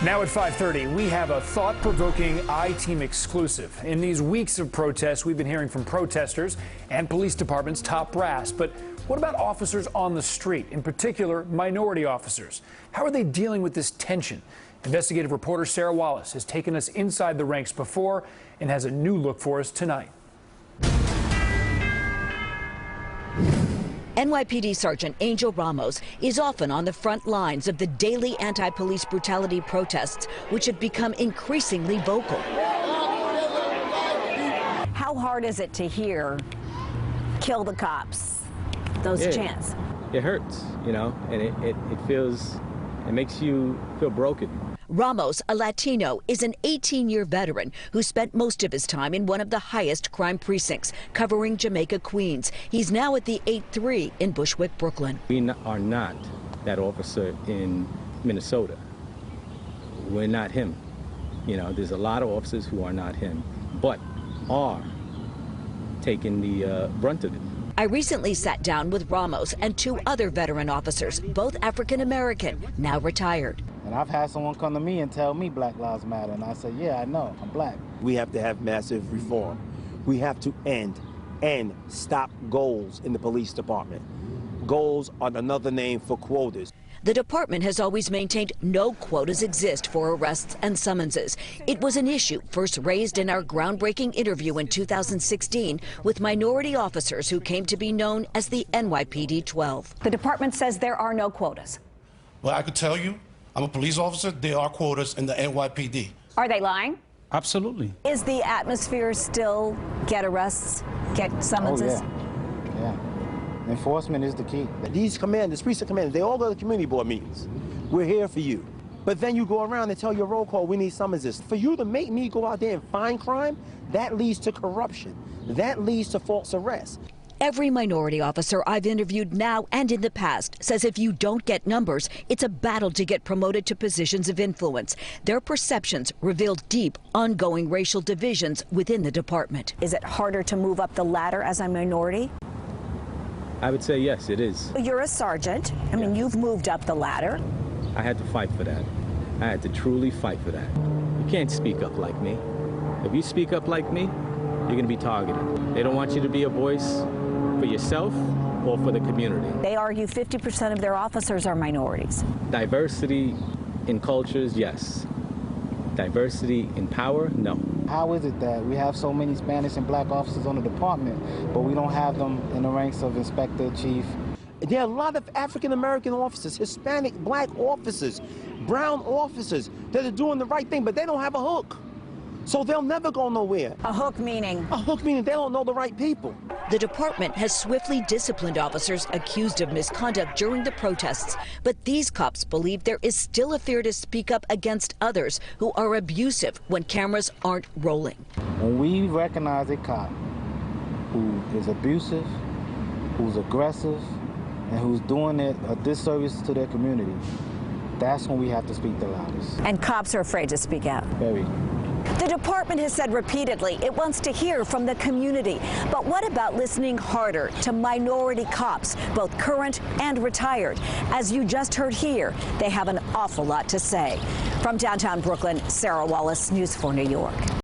Now at 5:30, we have a thought-provoking I-Team exclusive. In these weeks of protests, we've been hearing from protesters and police departments' top brass. But what about officers on the street, in particular minority officers? How are they dealing with this tension? Investigative reporter Sarah Wallace has taken us inside the ranks before and has a new look for us tonight. NYPD Sergeant Angel Ramos is often on the front lines of the daily anti-police brutality protests, which have become increasingly vocal. How hard is it to hear, kill the cops, those chants? It hurts, you know, and it makes you feel broken. Ramos, a Latino, is an 18-year veteran who spent most of his time in one of the highest crime precincts, covering Jamaica, Queens. He's now at the 8-3 in Bushwick, Brooklyn. We are not that officer in Minnesota. We're not him. You know, there's a lot of officers who are not him, but are taking the brunt of it. I recently sat down with Ramos and two other veteran officers, both African-American, now retired. And I've had someone come to me and tell me Black Lives Matter, and I said, yeah, I know, I'm black. We have to have massive reform. We have to end and stop goals in the police department. Goals are another name for quotas. The department has always maintained no quotas exist for arrests and summonses. It was an issue first raised in our groundbreaking interview in 2016 with minority officers who came to be known as the NYPD 12. The department says there are no quotas. Well, I could tell you, I'm a police officer, there are quotas in the NYPD. Are they lying? Absolutely. Is the atmosphere still get arrests, get summonses? Oh, yeah. Enforcement is the key. These commanders, precinct commanders, they all go to community board meetings. We're here for you. But then you go around and tell your roll call, we need summonses. For you to make me go out there and find crime, that leads to corruption. That leads to false arrests. Every minority officer I've interviewed now and in the past says if you don't get numbers, it's a battle to get promoted to positions of influence. Their perceptions reveal deep, ongoing racial divisions within the department. Is it harder to move up the ladder as a minority? I would say yes, it is. You're a sergeant. I mean, you've moved up the ladder. I had to fight for that. I had to truly fight for that. You can't speak up like me. If you speak up like me, you're going to be targeted. They don't want you to be a voice for yourself or for the community. They argue 50% of their officers are minorities. Diversity in cultures, yes. Diversity in power, no. How is it that we have so many Spanish and black officers on the department, but we don't have them in the ranks of inspector, chief? There are a lot of African-American officers, Hispanic, black officers, brown officers that are doing the right thing, but they don't have a hook. So they'll never go nowhere. A hook meaning? A hook meaning they don't know the right people. The department has swiftly disciplined officers accused of misconduct during the protests, but these cops believe there is still a fear to speak up against others who are abusive when cameras aren't rolling. When we recognize a cop who is abusive, who's aggressive, and who's doing a disservice to their community, that's when we have to speak the loudest. And cops are afraid to speak out. Very. The department has said repeatedly it wants to hear from the community. But what about listening harder to minority cops, both current and retired? As you just heard here, they have an awful lot to say. From downtown Brooklyn, Sarah Wallace, News 4 New York.